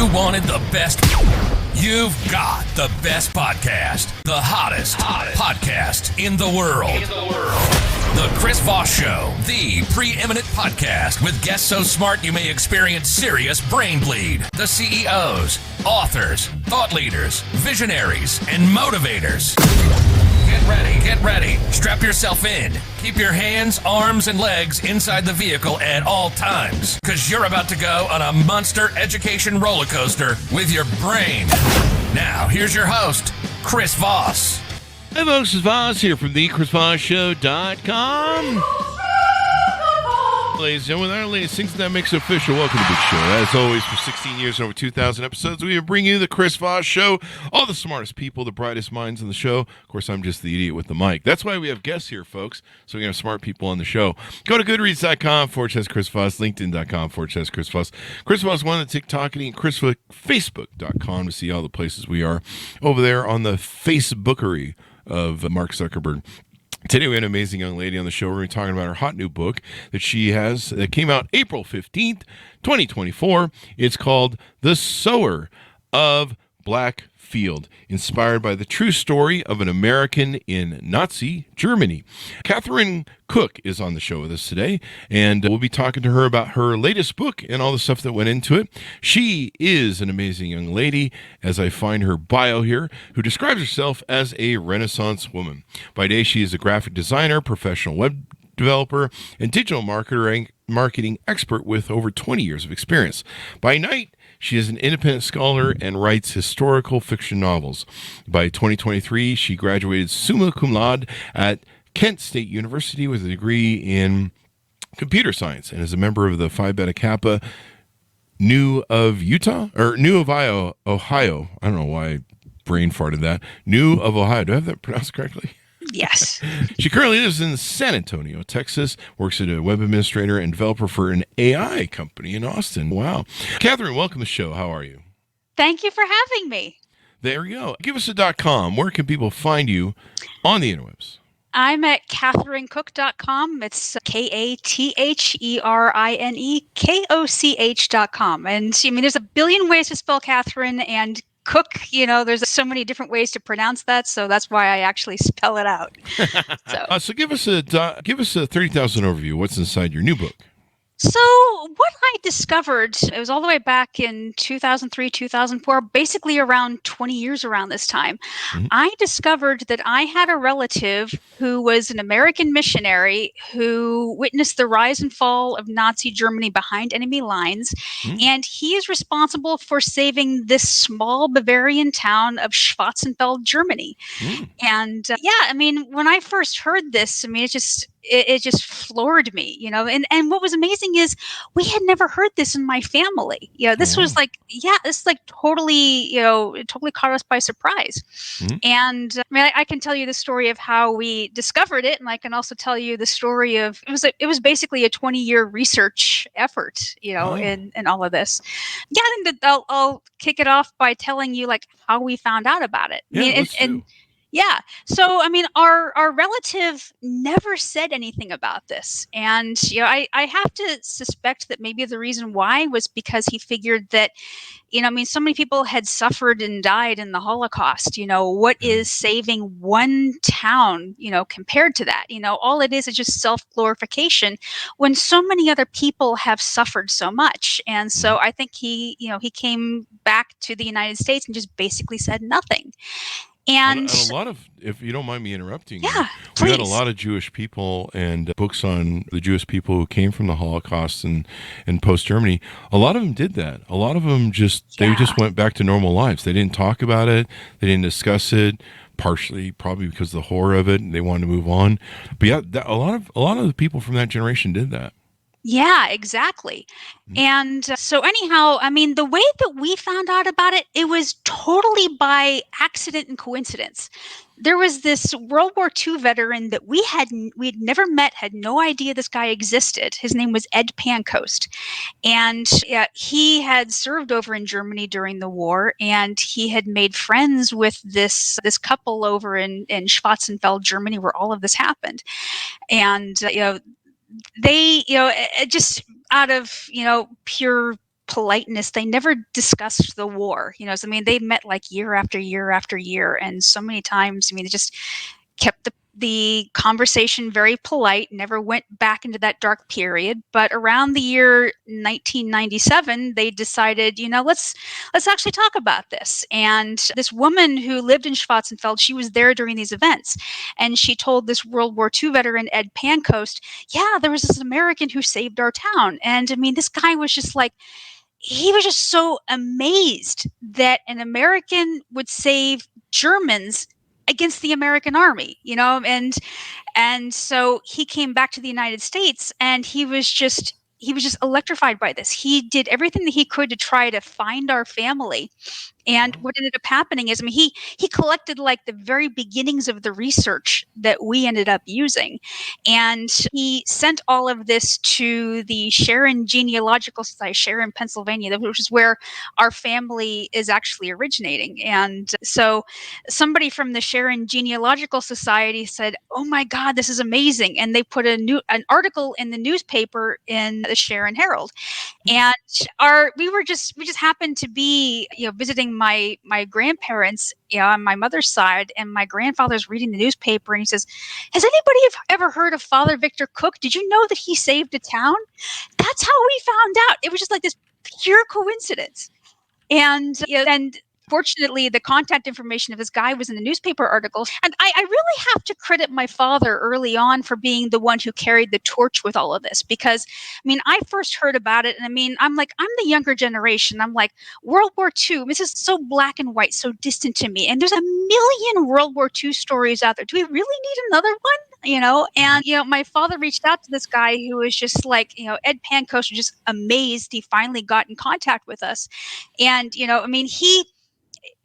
You wanted the best. You've got the best podcast. The hottest podcast in the world. The Chris Voss Show, the preeminent podcast with guests so smart you may experience serious brain bleed. The CEOs, authors, thought leaders, visionaries, and motivators. Get ready. Strap yourself in. Keep your hands, arms, and legs inside the vehicle at all times, because you're about to go on a monster education roller coaster with your brain. Now, here's your host, Chris Voss. Hey folks, Chris Voss here from the ChrisVossShow.com. Ladies and gentlemen, our latest things that makes it official. Welcome to the big show. As always, for 16 years and over 2,000 episodes, we bring you the Chris Voss Show. All the smartest people, the brightest minds on the show. Of course, I'm just the idiot with the mic. That's why we have guests here, folks. So we have smart people on the show. Go to goodreads.com/Chris Voss, LinkedIn.com/Chris Voss, Chris Voss One, the TikTok, and Facebook.com to see all the places we are over there on the Facebookery of Mark Zuckerberg. Today we had an amazing young lady on the show. We're going to be talking about her hot new book that she has that came out April 15th, 2024. It's called The Sower of Blackfield, inspired by the true story of an American in Nazi Germany. Katherine Koch is on the show with us today, and we'll be talking to her about her latest book and all the stuff that went into it. She is an amazing young lady, as I find her bio here, who describes herself as a Renaissance woman. By day, she is a graphic designer, professional web developer, and digital marketing expert with over 20 years of experience. By night, she is an independent scholar and writes historical fiction novels. By 2023, she graduated summa cum laude at Kent State University with a degree in computer science and is a member of the Phi Beta Kappa Nu of Ohio. I don't know why I brain farted that. Nu of Ohio. Do I have that pronounced correctly? Yes. She currently lives in San Antonio, Texas, works as a web administrator and developer for an AI company in Austin. Wow. Katherine, welcome to the show. How are you? Thank you for having me. There we go. Give us a .com. Where can people find you on the interwebs? I'm at KatherineKoch.com. It's KatherineKoch.com. And I mean, there's a billion ways to spell Katherine, and Cook, there's so many different ways to pronounce that, so that's why I actually spell it out. So give us a 30,000 overview. What's inside your new book? So what I discovered, it was all the way back in 2003, 2004, basically around 20 years around this time. Mm-hmm. I discovered that I had a relative who was an American missionary who witnessed the rise and fall of Nazi Germany behind enemy lines. Mm-hmm. And he is responsible for saving this small Bavarian town of Schwarzenfeld, Germany. Mm-hmm. And when I first heard this, it just floored me, and what was amazing is we had never heard this in my family. This was totally caught us by surprise. Mm-hmm. And I can tell you the story of how we discovered it. And I can also tell you the story of, it was basically a 20-year research effort, in all of this. Yeah. And I'll kick it off by telling you how we found out about it. Yeah. So, our relative never said anything about this. And, I have to suspect that maybe the reason why was because he figured that, so many people had suffered and died in the Holocaust. What is saving one town, compared to that? All it is just self-glorification when so many other people have suffered so much. And so I think he came back to the United States and just basically said nothing. And a lot of, if you don't mind me interrupting, yeah, we had a lot of Jewish people and books on the Jewish people who came from the Holocaust and post-Germany. A lot of them did that. A lot of them they just went back to normal lives. They didn't talk about it. They didn't discuss it. Partially, probably because of the horror of it, and they wanted to move on. But yeah, a lot of the people from that generation did that. Yeah, exactly. And so anyhow, the way that we found out about it, it was totally by accident and coincidence. There was this World War II veteran that we'd never met, had no idea this guy existed. His name was Ed Pancoast. And he had served over in Germany during the war, and he had made friends with this couple over in Schwarzenfeld, Germany, where all of this happened. And, they, just out of, pure politeness, they never discussed the war. So, they met like year after year after year, and so many times, they just kept the conversation very polite, never went back into that dark period. But around the year 1997, they decided, let's actually talk about this. And this woman who lived in Schwarzenfeld, she was there during these events, and she told this World War II veteran, Ed Pancoast, yeah, there was this American who saved our town. And this guy was just like, he was just so amazed that an American would save Germans against the American army, and so he came back to the United States, and he was just electrified by this. He did everything that he could to try to find our family. And what ended up happening is, he collected like the very beginnings of the research that we ended up using. And he sent all of this to the Sharon Genealogical Society, Sharon, Pennsylvania, which is where our family is actually originating. And so somebody from the Sharon Genealogical Society said, oh my God, this is amazing. And they put an article in the newspaper in the Sharon Herald. And we just happened to be, visiting my grandparents, on my mother's side, and my grandfather's reading the newspaper, and he says, has anybody ever heard of Father Victor Koch? Did you know that he saved a town? That's how we found out. It was just like this pure coincidence. And fortunately, the contact information of this guy was in the newspaper article. And I really have to credit my father early on for being the one who carried the torch with all of this. Because, I first heard about it, and I'm the younger generation. I'm like, World War II, this is so black and white, so distant to me. And there's a million World War II stories out there. Do we really need another one? And my father reached out to this guy who was just like, Ed Pancoast was just amazed he finally got in contact with us. And,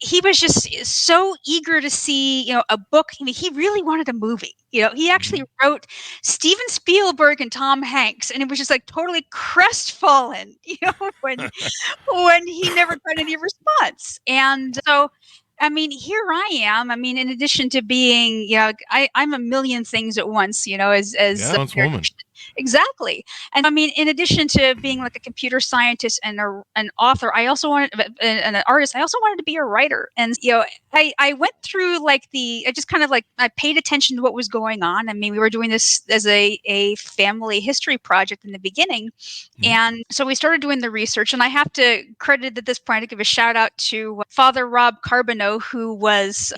he was just so eager to see, a book. He really wanted a movie. He actually wrote Steven Spielberg and Tom Hanks, and it was just like totally crestfallen, when he never got any response. And so, here I am. In addition to being, I'm a million things at once, as once woman. Exactly. And in addition to being like a computer scientist and an author, I also wanted, and an artist, I also wanted to be a writer. And, I went through I paid attention to what was going on. We were doing this as a family history project in the beginning. And so we started doing the research, and I have to credit at this point to give a shout out to Father Rob Carbonneau,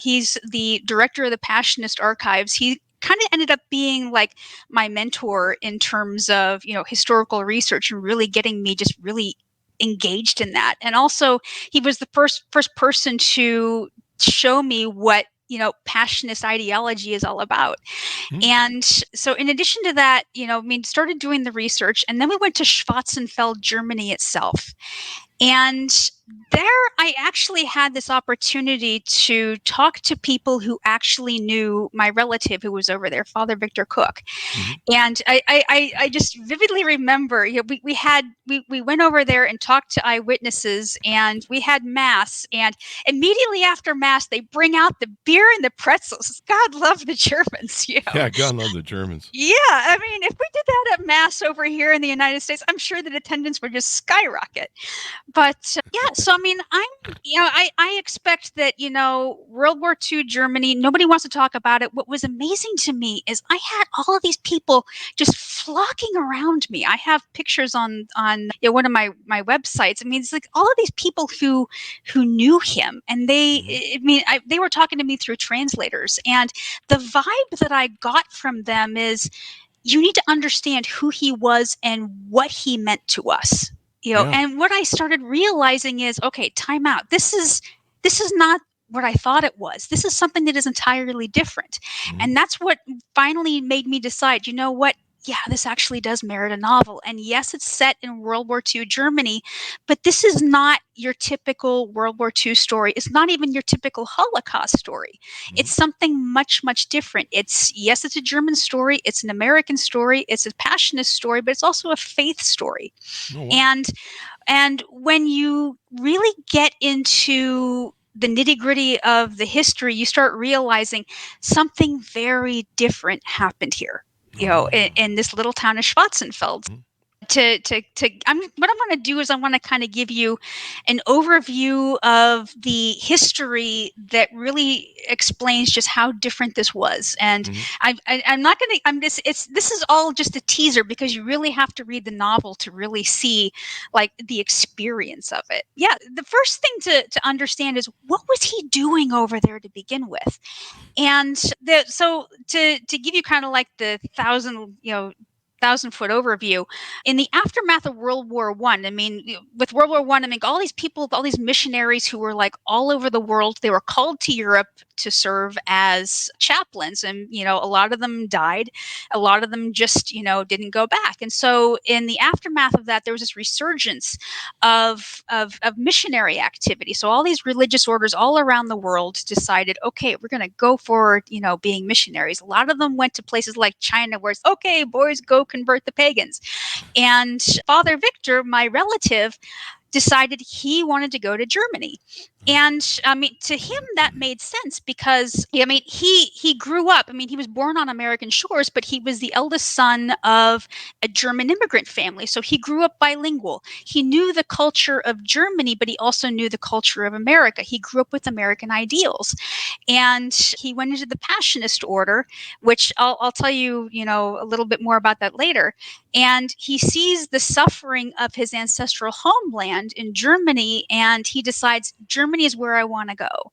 he's the director of the Passionist Archives. He kind of ended up being like my mentor in terms of, historical research and really getting me just really engaged in that. And also he was the first person to show me what, Passionist ideology is all about. And so in addition to that, started doing the research, and then we went to Schwarzenfeld, Germany itself. And there I actually had this opportunity to talk to people who actually knew my relative who was over there, Father Victor Koch. And I just vividly remember, we went over there and talked to eyewitnesses, and we had mass, and immediately after mass, they bring out the beer and the pretzels. God love the Germans. Yeah, God love the Germans. Yeah, if we did that at mass over here in the United States, I'm sure that attendance would just skyrocket. But so I expect that, World War II Germany, nobody wants to talk about it. What was amazing to me is I had all of these people just flocking around me. I have pictures on one of my websites. It's like all of these people who knew him, and they were talking to me through translators. And the vibe that I got from them is, you need to understand who he was and what he meant to us. And what I started realizing is, okay, time out. This is not what I thought it was. This is something that is entirely different. And that's what finally made me decide, you know what? Yeah, this actually does merit a novel. And yes, it's set in World War II Germany, but this is not your typical World War II story. It's not even your typical Holocaust story. It's something much, much different. It's a German story. It's an American story. It's a passionist story, but it's also a faith story. Oh, wow. And when you really get into the nitty-gritty of the history, you start realizing something very different happened here. In this little town of Schwarzenfeld. what I want to do is I want to kind of give you an overview of the history that really explains just how different this was. And I'm not going to, this is all just a teaser because you really have to read the novel to really see like the experience of it. Yeah. The first thing to understand is what was he doing over there to begin with? And so to give you kind of like the 1,000-foot overview, in the aftermath of World War I mean, with World War I mean, all these people, all these missionaries who were like all over the world, they were called to Europe to serve as chaplains. And, a lot of them died. A lot of them just, didn't go back. And so in the aftermath of that, there was this resurgence of missionary activity. So all these religious orders all around the world decided, okay, we're going to go for, being missionaries. A lot of them went to places like China where it's, okay, boys, go convert the pagans. And Father Victor, my relative, decided he wanted to go to Germany. And I mean, to him, that made sense because, I mean, he grew up, I mean, he was born on American shores, but he was the eldest son of a German immigrant family. So he grew up bilingual. He knew the culture of Germany, but he also knew the culture of America. He grew up with American ideals. And he went into the Passionist order, which I'll tell you, a little bit more about that later. And he sees the suffering of his ancestral homeland in Germany, and he decides Germany is where I want to go.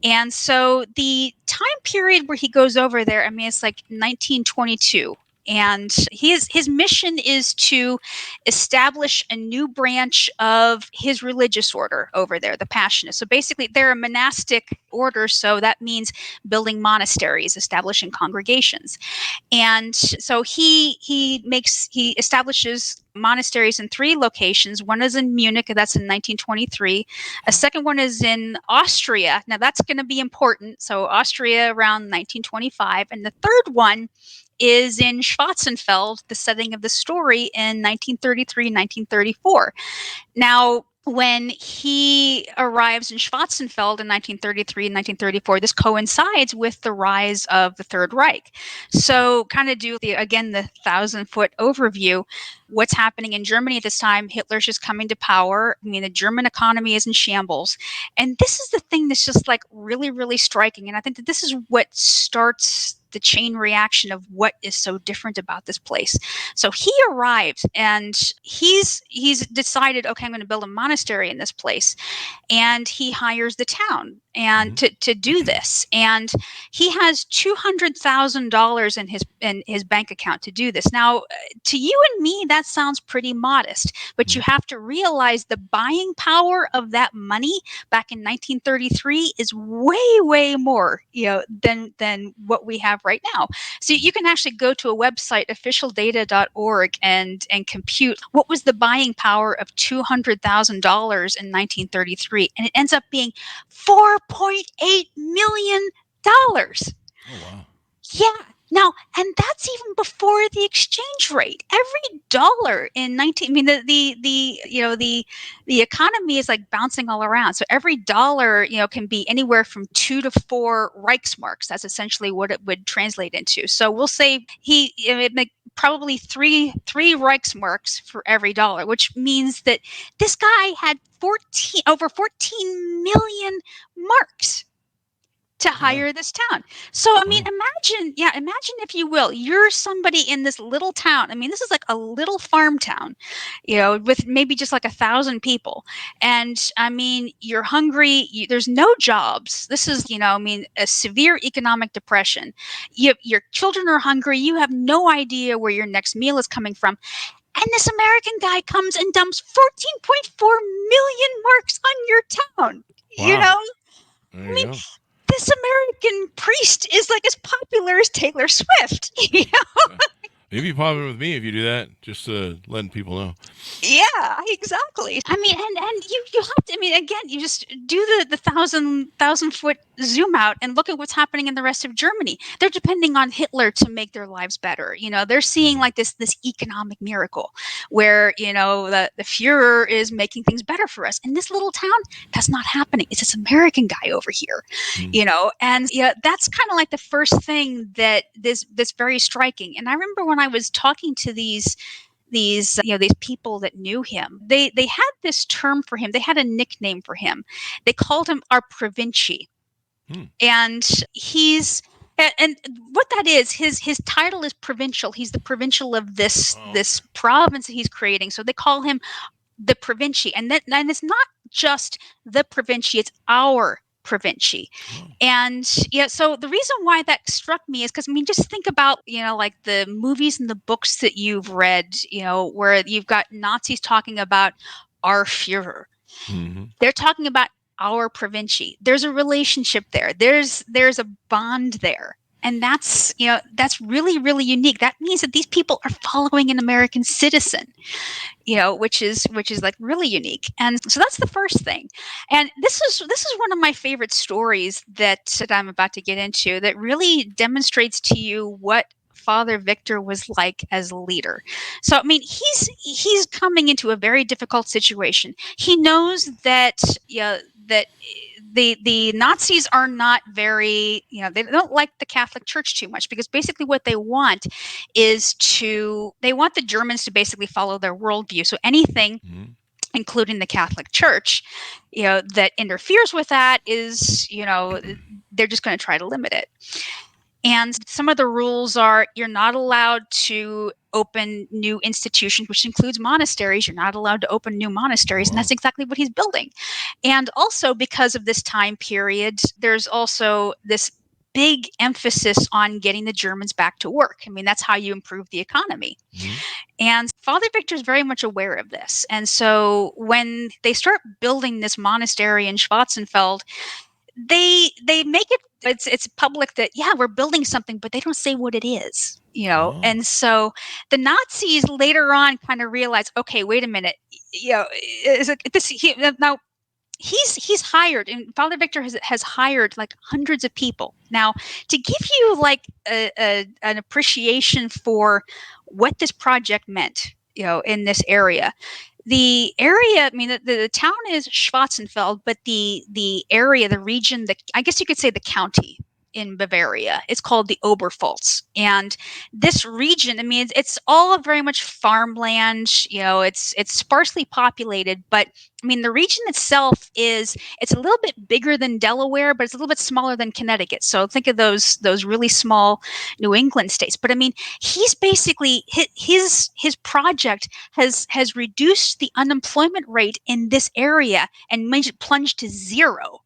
And so the time period where he goes over there, I mean, it's like 1922. And his mission is to establish a new branch of his religious order over there, the Passionists. So basically, they're a monastic order, so that means building monasteries, establishing congregations. And so he establishes monasteries in 3 locations. One is in Munich, that's in 1923. A second one is in Austria. Now that's going to be important. So Austria around 1925. And the third one is in Schwarzenfeld, the setting of the story in 1933, 1934. Now, when he arrives in Schwarzenfeld in 1933 and 1934, this coincides with the rise of the Third Reich. So kind of do the 1,000-foot overview. What's happening in Germany at this time? Hitler's just coming to power. I mean, the German economy is in shambles. And this is the thing that's just like really, really striking. And I think that this is what starts the chain reaction of what is so different about this place. So he arrives and he's decided, okay, I'm going to build a monastery in this place. And he hires the town and to do this. And he has $200,000 in his bank account to do this. Now, to you and me, that sounds pretty modest, but you have to realize the buying power of that money back in 1933 is way, way more, than what we have right now. So you can actually go to a website, officialdata.org, and compute what was the buying power of $200,000 in 1933, and it ends up being $4.8 million. Oh, wow. Yeah. Now, and that's even before the exchange rate. Every dollar in the economy is like bouncing all around. So every dollar, can be anywhere from 2 to 4 Reichsmarks. That's essentially what it would translate into. So we'll say probably three Reichsmarks for every dollar, which means that this guy had over 14 million marks to hire this town. So, I mean, imagine if you will, you're somebody in this little town. I mean, this is like a little farm town, with maybe just like 1,000 people. And I mean, you're hungry. There's no jobs. This is, a severe economic depression. Your children are hungry. You have no idea where your next meal is coming from. And this American guy comes and dumps 14.4 million marks on your town. Wow. I mean, this American priest is like as popular as Taylor Swift. Maybe popular with me if you do that. Just letting people know. Yeah, exactly. I mean, and you have to. I mean, again, you just do the 1,000-foot zoom out and look at what's happening in the rest of Germany. They're depending on Hitler to make their lives better. They're seeing like this economic miracle where the Führer is making things better for us. In this little town, that's not happening. It's this American guy over here. And that's kind of like the first thing that's very striking. And I remember when I was talking to these these people that knew him, they had this term for him. They had a nickname for him. They called him our Provinci. And he's and what that is, his title is provincial. He's the provincial of this province that he's creating. So they call him the Provinci, and it's not just the Provinci; it's our Provinci. And so the reason why that struck me is because, I mean, just think about, like the movies and the books that you've read, where you've got Nazis talking about our Führer. They're talking about our Provinci. There's a relationship there. There's a bond there. And that's really, really unique. That means that these people are following an American citizen, which is like really unique. And so that's the first thing. And this is one of my favorite stories that I'm about to get into that really demonstrates to you what Father Victor was like as a leader. So, I mean, he's coming into a very difficult situation. He knows that that the Nazis are not very, they don't like the Catholic Church too much, because basically what they want is they want the Germans to basically follow their worldview. So anything, including the Catholic Church, that interferes with that is, they're just going to try to limit it. And some of the rules are, you're not allowed to open new institutions, which includes monasteries. You're not allowed to open new monasteries. And that's exactly what he's building. And also, because of this time period, there's also this big emphasis on getting the Germans back to work. I mean, that's how you improve the economy. And Father Victor is very much aware of this. And so when they start building this monastery in Schwarzenfeld, they make it's public that, we're building something, but they don't say what it is, And so the Nazis later on kind of realize, okay, wait a minute, now he's hired, and Father Victor has hired like hundreds of people. Now, to give you like an appreciation for what this project meant, in this area. The area, I mean, the town is Schwarzenfeld, but the area, the region, I guess you could say the county in Bavaria, it's called the Oberpfalz. And this region, I mean, it's all very much farmland. It's sparsely populated, but I mean, the region itself it's a little bit bigger than Delaware, but it's a little bit smaller than Connecticut. So think of those really small New England states. But I mean, he's basically, his project has reduced the unemployment rate in this area and made it plunge to zero.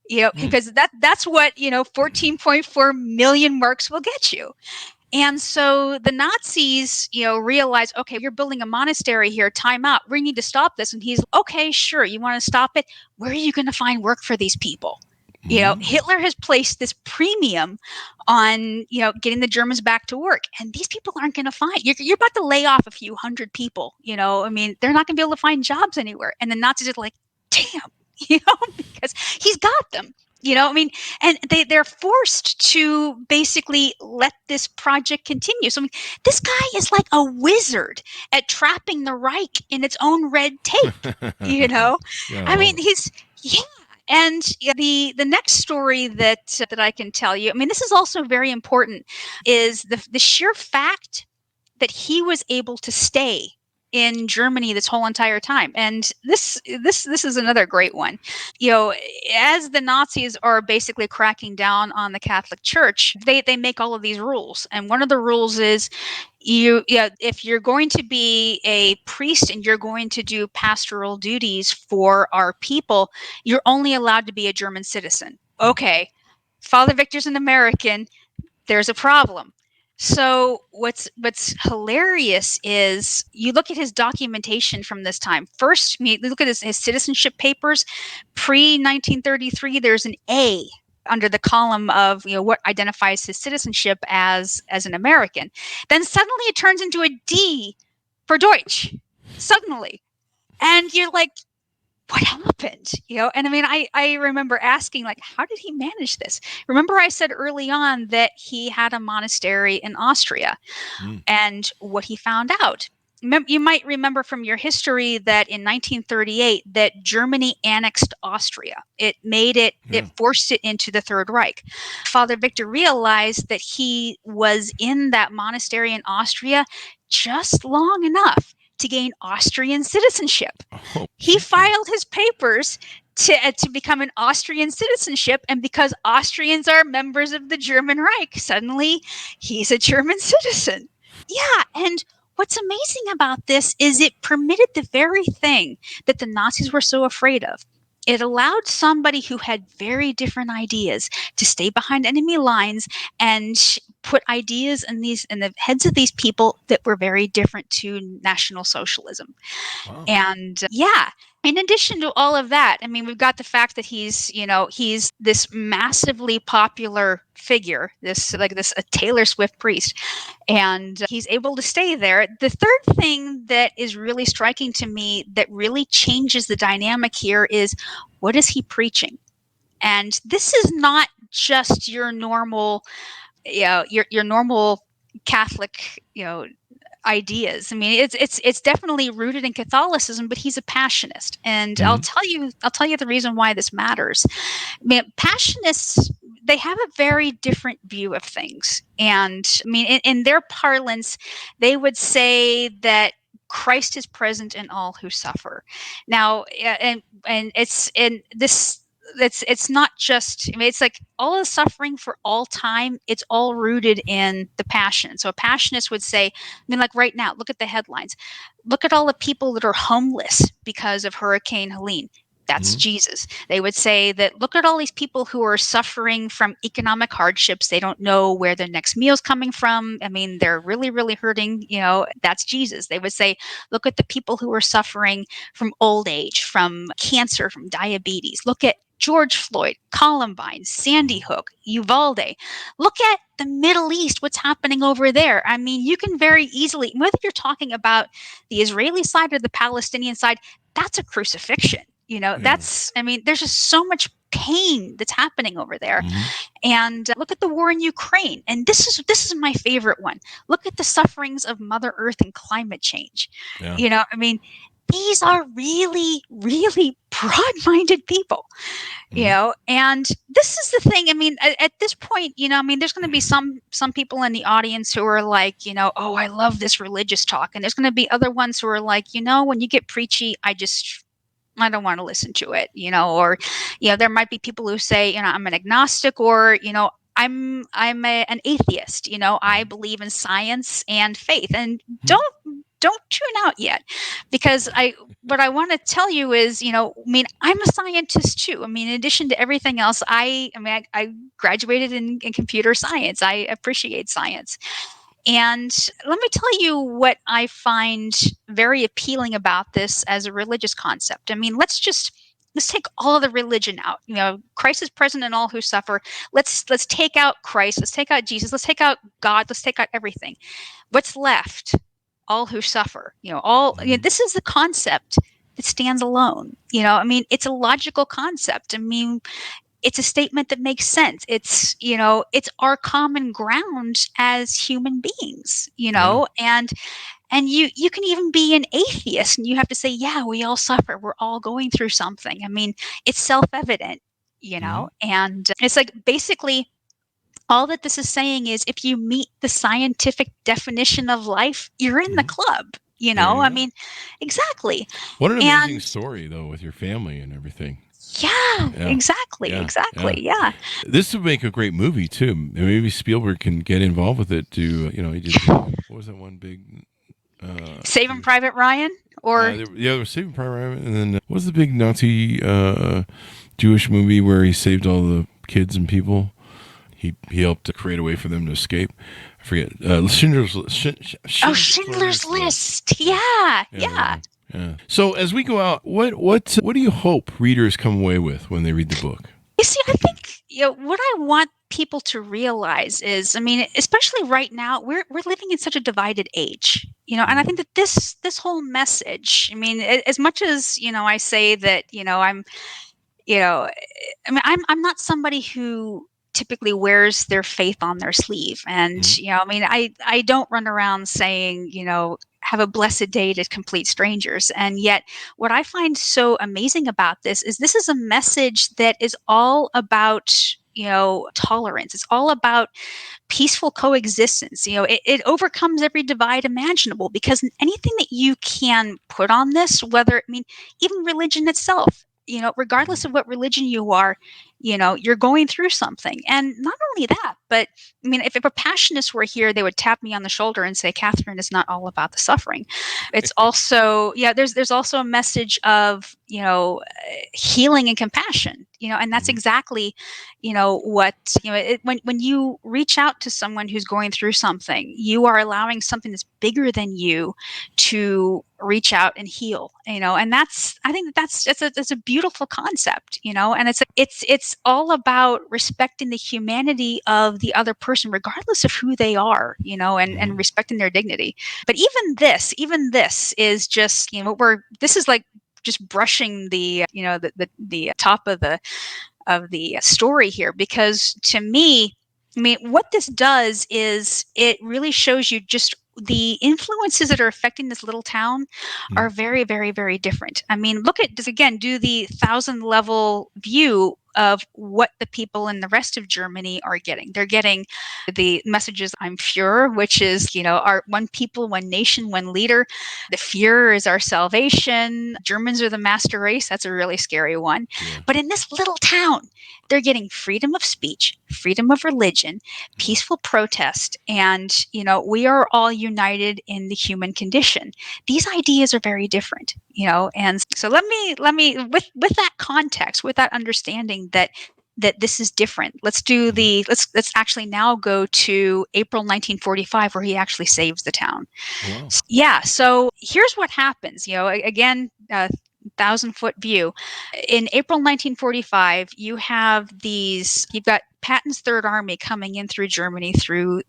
Because that's what 14.4 million marks will get you. And so the Nazis, realize, okay, you're building a monastery here, time out. We need to stop this. And he's, okay, sure, you want to stop it? Where are you going to find work for these people? Hitler has placed this premium on, getting the Germans back to work. And these people aren't going to find, you're about to lay off a few hundred people, I mean, they're not going to be able to find jobs anywhere. And the Nazis are like, damn. Because he's got them, I mean, and they're forced to basically let this project continue. So I mean, this guy is like a wizard at trapping the Reich in its own red tape, I mean, And the next story that I can tell you, I mean, this is also very important, is the sheer fact that he was able to stay in Germany this whole entire time. And this is another great one. As the Nazis are basically cracking down on the Catholic Church, they make all of these rules. And one of the rules is if you're going to be a priest and you're going to do pastoral duties for our people, you're only allowed to be a German citizen. Okay, Father Victor's an American. There's a problem. So what's hilarious is you look at his documentation from this time. First, you look at his citizenship papers. Pre-1933, there's an A under the column of what identifies his citizenship as an American. Then suddenly it turns into a D for Deutsch. Suddenly. And you're like, what happened? And I mean, I remember asking, like, how did he manage this? Remember I said early on that he had a monastery in Austria. And what he found out you might remember from your history that in 1938 that Germany annexed Austria. It forced it into the Third Reich. Father Victor realized that he was in that monastery in Austria just long enough to gain Austrian citizenship. He filed his papers to become an Austrian citizenship, and because Austrians are members of the German Reich, suddenly he's a German citizen. Yeah, and what's amazing about this is it permitted the very thing that the Nazis were so afraid of. It allowed somebody who had very different ideas to stay behind enemy lines and put ideas in the heads of these people that were very different to National Socialism. Wow. And in addition to all of that, I mean, we've got the fact that he's this massively popular figure, a Taylor Swift priest, and he's able to stay there. The third thing that is really striking to me that really changes the dynamic here is, what is he preaching? And this is not just your normal, your normal Catholic, ideas. I mean, it's definitely rooted in Catholicism, but he's a Passionist, and I'll tell you the reason why this matters. I mean, Passionists, they have a very different view of things, and I mean, in their parlance, they would say that Christ is present in all who suffer. Now, and it's in this. It's not just, I mean, it's like all the suffering for all time, it's all rooted in the passion. So a Passionist would say, I mean, like right now, look at the headlines. Look at all the people that are homeless because of Hurricane Helene. That's Jesus. They would say that, look at all these people who are suffering from economic hardships. They don't know where their next meal's coming from. I mean, they're really, really hurting. That's Jesus. They would say, look at the people who are suffering from old age, from cancer, from diabetes. Look at George Floyd, Columbine, Sandy Hook, Uvalde. Look at the Middle East, what's happening over there. I mean, you can very easily, whether you're talking about the Israeli side or the Palestinian side, that's a crucifixion. That's, I mean, there's just so much pain that's happening over there. And look at the war in Ukraine. And this is my favorite one. Look at the sufferings of Mother Earth and climate change. I mean, these are really, really broad-minded people, and this is the thing. I mean, at this point, I mean, there's going to be some people in the audience who are like, oh, I love this religious talk. And there's going to be other ones who are like, when you get preachy, I don't want to listen to it, or, there might be people who say, I'm an agnostic, or, I'm an atheist, I believe in science and faith, and don't tune out yet, because what I want to tell you is, I mean, I'm a scientist too. I mean, in addition to everything else, I graduated in computer science. I appreciate science. And let me tell you what I find very appealing about this as a religious concept. I mean, let's take all of the religion out. Christ is present in all who suffer. Let's take out Christ. Let's take out Jesus. Let's take out God. Let's take out everything. What's left? All who suffer. This is the concept that stands alone. I mean, it's a logical concept. I mean, it's a statement that makes sense. It's, it's our common ground as human beings, and you can even be an atheist and you have to say, yeah, we all suffer. We're all going through something. I mean, it's self-evident, and it's like, basically, all that this is saying is, if you meet the scientific definition of life, you're in the club, I mean, exactly. What an amazing story, though, with your family and everything. Yeah, exactly. Yeah. This would make a great movie too. Maybe Spielberg can get involved with it too. He did. What was that one big? Saving Private Ryan, or there was Saving Private Ryan, and then what was the big Nazi Jewish movie where he saved all the kids and people? He helped to create a way for them to escape. I forget. Schindler's List. Yeah. So as we go out, what do you hope readers come away with when they read the book? You see, I think what I want people to realize is, I mean, especially right now, we're living in such a divided age, and I think that this whole message, I mean, as much as I say that I'm not somebody who typically wears their faith on their sleeve, and I mean, I don't run around saying have a blessed day to complete strangers. And yet what I find so amazing about this is a message that is all about, tolerance. It's all about peaceful coexistence. It overcomes every divide imaginable, because anything that you can put on this, even religion itself, regardless of what religion you are, you're going through something. And not only that, but if a passionist were here, they would tap me on the shoulder and say, Katherine, is not all about the suffering. It's also, there's also a message of, healing and compassion, and that's exactly, what, when you reach out to someone who's going through something, you are allowing something that's bigger than you to reach out and heal, and I think it's a beautiful concept, and it's all about respecting the humanity of the other person, regardless of who they are, and respecting their dignity. But even this is just, this is like just brushing the, the top of the story here, because to me, what this does is it really shows you just the influences that are affecting this little town are very, very, very different. Look at this again, do the 1,000-level view of what the people in the rest of Germany are getting. They're getting the messages, I'm Führer, which is, our one people, one nation, one leader. The Führer is our salvation. Germans are the master race. That's a really scary one. Yeah. But in this little town, they're getting freedom of speech, freedom of religion, peaceful protest, and, we are all united in the human condition. These ideas are very different, and so let me with that context, with that understanding that this is different. Let's actually now go to April 1945, where he actually saves the town. Wow. Yeah. So here's what happens. Again, 1,000-foot view. In April 1945, you've got Patton's Third Army coming in through Germany, through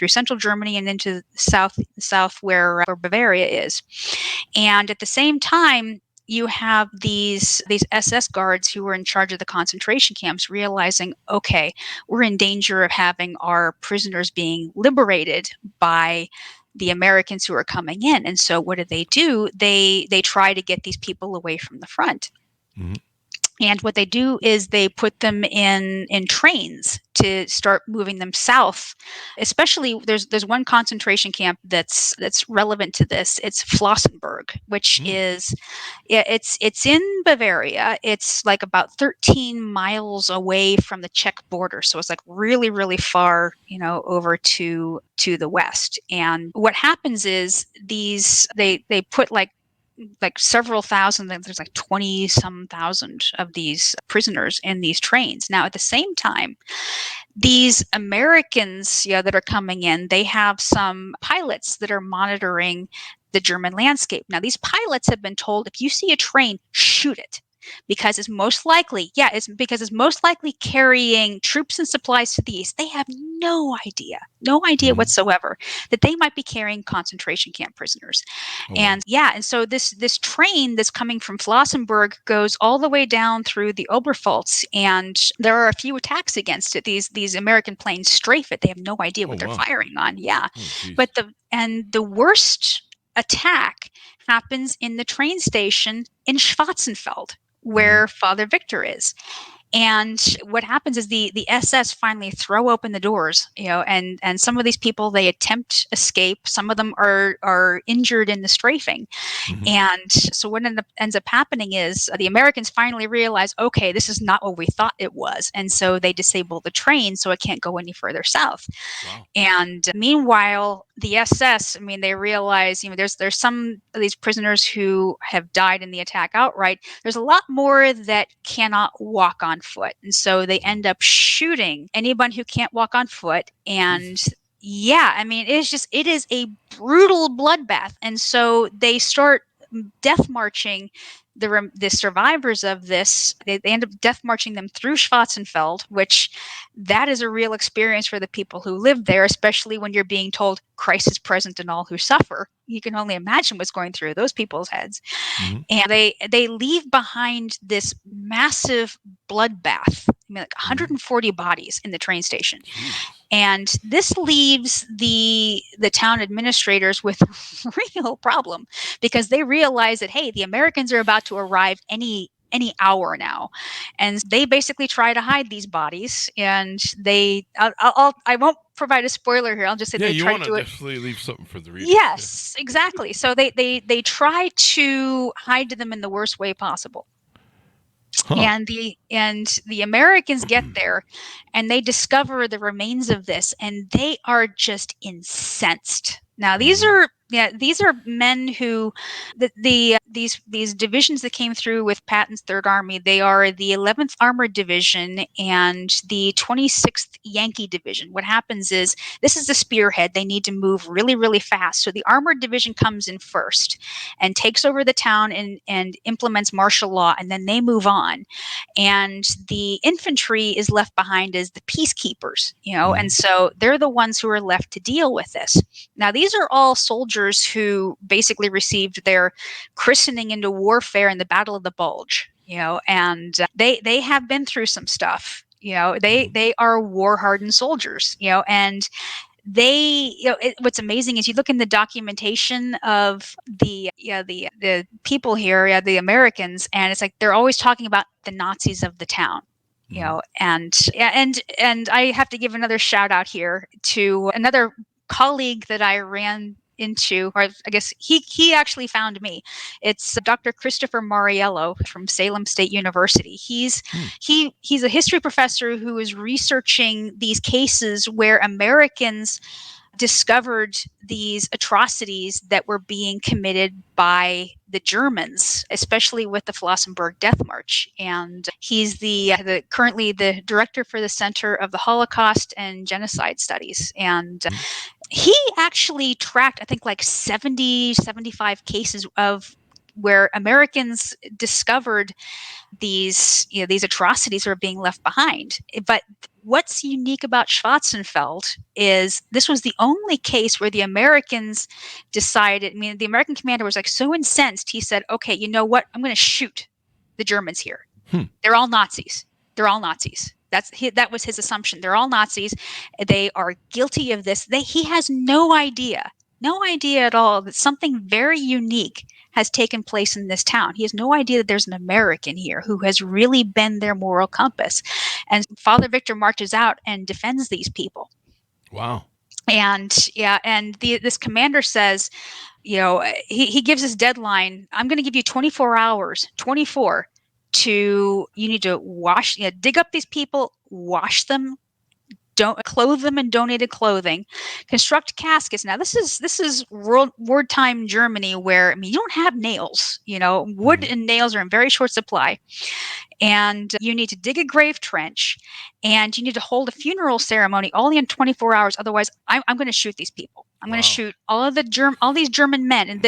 central Germany and into the south where Bavaria is. And at the same time, you have these SS guards who were in charge of the concentration camps realizing, okay, we're in danger of having our prisoners being liberated by the Americans who are coming in. And so what do? They try to get these people away from the front. Mm-hmm. And what they do is they put them in trains to start moving them south. Especially, there's one concentration camp that's relevant to this. It's Flossenburg, which is, it's in Bavaria. It's like about 13 miles away from the Czech border, so it's like really, really far, over to the west. And what happens is they put like several thousand, there's like 20 some thousand of these prisoners in these trains. Now, at the same time, these Americans that are coming in, they have some pilots that are monitoring the German landscape. Now, these pilots have been told, if you see a train, shoot it. Because it's most likely carrying troops and supplies to the east. They have no idea whatsoever that they might be carrying concentration camp prisoners. Oh. And so this train that's coming from Flossenburg goes all the way down through the Oberpfalz, and there are a few attacks against it. These American planes strafe it. They have no idea what they're firing on. Yeah, but the worst attack happens in the train station in Schwarzenfeld, where Father Victor is. And what happens is the SS finally throw open the doors, and some of these people, they attempt escape. Some of them are injured in the strafing. Mm-hmm. And so what ends up happening is the Americans finally realize, okay, this is not what we thought it was. And so they disable the train so it can't go any further south. Wow. And meanwhile, the SS, they realize, there's some of these prisoners who have died in the attack outright. There's a lot more that cannot walk on foot. And so they end up shooting anyone who can't walk on foot. And it is a brutal bloodbath. And so they start death marching the survivors of this. They end up death marching them through Schwarzenfeld, which that is a real experience for the people who live there, especially when you're being told Christ is present in all who suffer. You can only imagine what's going through those people's heads. Mm-hmm. And they leave behind this massive bloodbath. like 140 bodies in the train station. And this leaves the town administrators with a real problem, because they realize that, hey, the Americans are about to arrive any hour now, and they basically try to hide these bodies. And I won't provide a spoiler here. I'll just say they you try want to to do it. definitely leave something for the readers. Yes, exactly. So they try to hide them in the worst way possible. Huh. And the Americans get there, and they discover the remains of this, and they are just incensed. Now these are men who these divisions that came through with Patton's Third Army. They are the 11th Armored Division and the 26th Yankee Division. What happens is, this is the spearhead. They need to move really, really fast. So the Armored Division comes in first and takes over the town and implements martial law, and then they move on. And the infantry is left behind as the peacekeepers, and so they're the ones who are left to deal with this. Now, these are all soldiers who basically received their christening into warfare in the Battle of the Bulge, and they have been through some stuff. They are war-hardened soldiers, and they, what's amazing is you look in the documentation of the people here, the Americans, and it's like they're always talking about the Nazis of the town. And I have to give another shout out here to another colleague that I ran into, or I guess he actually found me. It's Dr. Christopher Mariello from Salem State University. He's a history professor who is researching these cases where Americans discovered these atrocities that were being committed by the Germans, especially with the Flossenburg Death March. And he's currently the director for the Center of the Holocaust and Genocide Studies. And he actually tracked, I think, like 75 cases of where Americans discovered these atrocities are being left behind. But what's unique about Schwarzenfeld is this was the only case where the Americans decided, the American commander was like so incensed, he said, okay, you know what? I'm going to shoot the Germans here. They're all Nazis. That was his assumption. They're all Nazis. They are guilty of this. He has no idea at all that something very unique has taken place in this town. He has no idea that there's an American here who has really been their moral compass. And Father Victor marches out and defends these people. Wow. And this commander says, he gives his deadline. I'm going to give you 24 hours, 24, you need to dig up these people, wash them, don't clothe them in donated clothing, construct caskets. Now this is wartime Germany, where you don't have nails. Wood and nails are in very short supply. And you need to dig a grave trench, and you need to hold a funeral ceremony only in 24 hours. Otherwise, I'm going to shoot these people. I'm going to shoot all these German men, and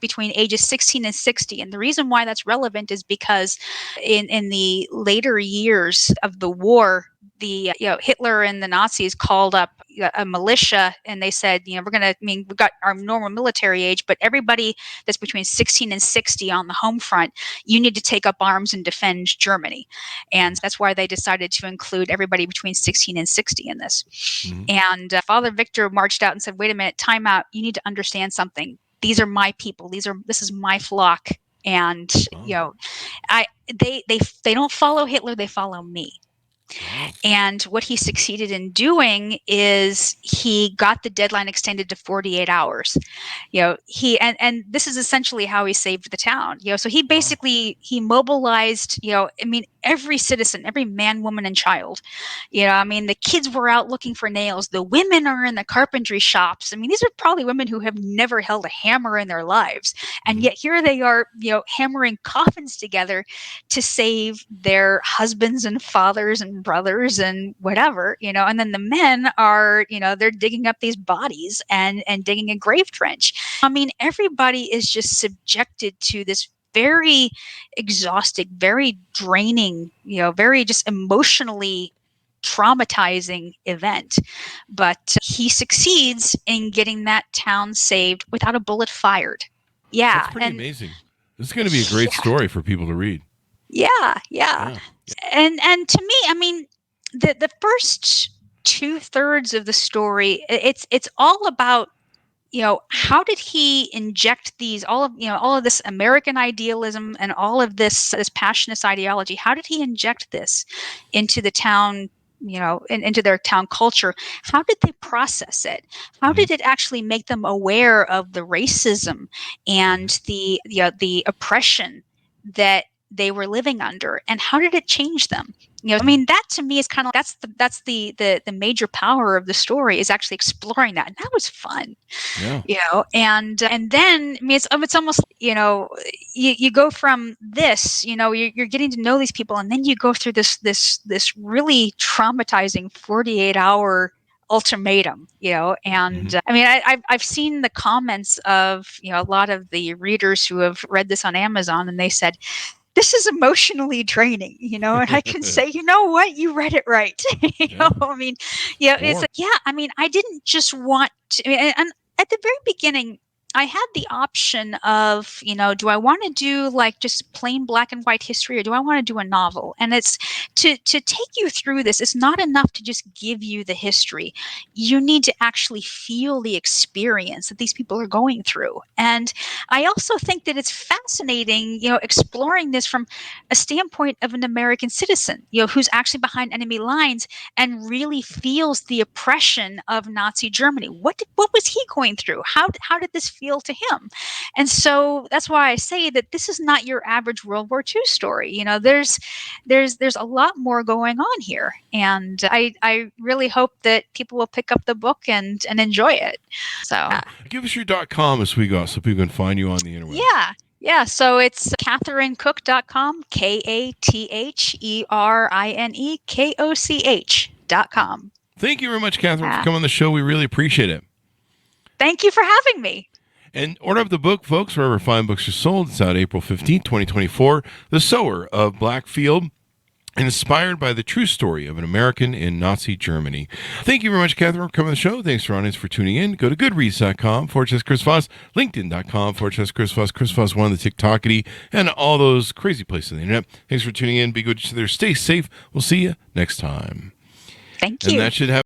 between ages 16 and 60. And the reason why that's relevant is because in the later years of the war, Hitler and the Nazis called up a militia, and they said, we've got our normal military age, but everybody that's between 16 and 60 on the home front, you need to take up arms and defend Germany. And that's why they decided to include everybody between 16 and 60 in this. And Father Victor marched out and said, wait a minute, time out. You need to understand something. These are my people. This is my flock. And, they don't follow Hitler. They follow me. And what he succeeded in doing is he got the deadline extended to 48 hours. And this is essentially how he saved the town. So he basically he mobilized, every citizen, every man, woman, and child. The kids were out looking for nails. The women are in the carpentry shops. These are probably women who have never held a hammer in their lives. And yet here they are, hammering coffins together to save their husbands and fathers and brothers and whatever, and then the men are, they're digging up these bodies and digging a grave trench. Everybody is just subjected to this very exhausting, very draining, very just emotionally traumatizing event. But he succeeds in getting that town saved without a bullet fired. Yeah. That's pretty amazing. This is going to be a great story for people to read. Yeah. And to me, I mean, the first 2/3 of the story, it's all about, how did he inject all of this American idealism and all of this passionist ideology? How did he inject this into the town, into their town culture? How did they process it? How did it actually make them aware of the racism and the oppression that they were living under, and how did it change them? I mean, that to me is kind of that's the major power of the story, is actually exploring that, and that was fun. Yeah. And then, I mean, it's almost, you go from this, you're getting to know these people, and then you go through this really traumatizing 48-hour ultimatum, and I mean, I've seen the comments of, a lot of the readers who have read this on Amazon, and they said, this is emotionally draining, and I can say, you know what, you read it right. I mean, it's I mean, I didn't just want to, and at the very beginning, I had the option of, do I want to do like just plain black and white history, or do I want to do a novel? And it's to take you through this. It's not enough to just give you the history. You need to actually feel the experience that these people are going through. And I also think that it's fascinating, exploring this from a standpoint of an American citizen, who's actually behind enemy lines and really feels the oppression of Nazi Germany. What was he going through? How did this feel to him? And so that's why I say that this is not your average World War II story. There's a lot more going on here, and I really hope that people will pick up the book and enjoy it. So give us your .com as we go, so people can find you on the internet. Yeah, so it's KatherineKoch.com, KatherineKoch.com. Thank you very much, Katherine, for coming on the show. We really appreciate it. Thank you for having me. And order up the book, folks, wherever fine books are sold. It's out April 15th, 2024. The Sower of Blackfield, inspired by the true story of an American in Nazi Germany. Thank you very much, Katherine, for coming on the show. Thanks for audience for tuning in. Go to goodreads.com/Chris Voss, LinkedIn.com/Chris Voss, Chris Voss One, the TikTokity, and all those crazy places on the internet. Thanks for tuning in. Be good to there. Stay safe. We'll see you next time. Thank you. And that should happen.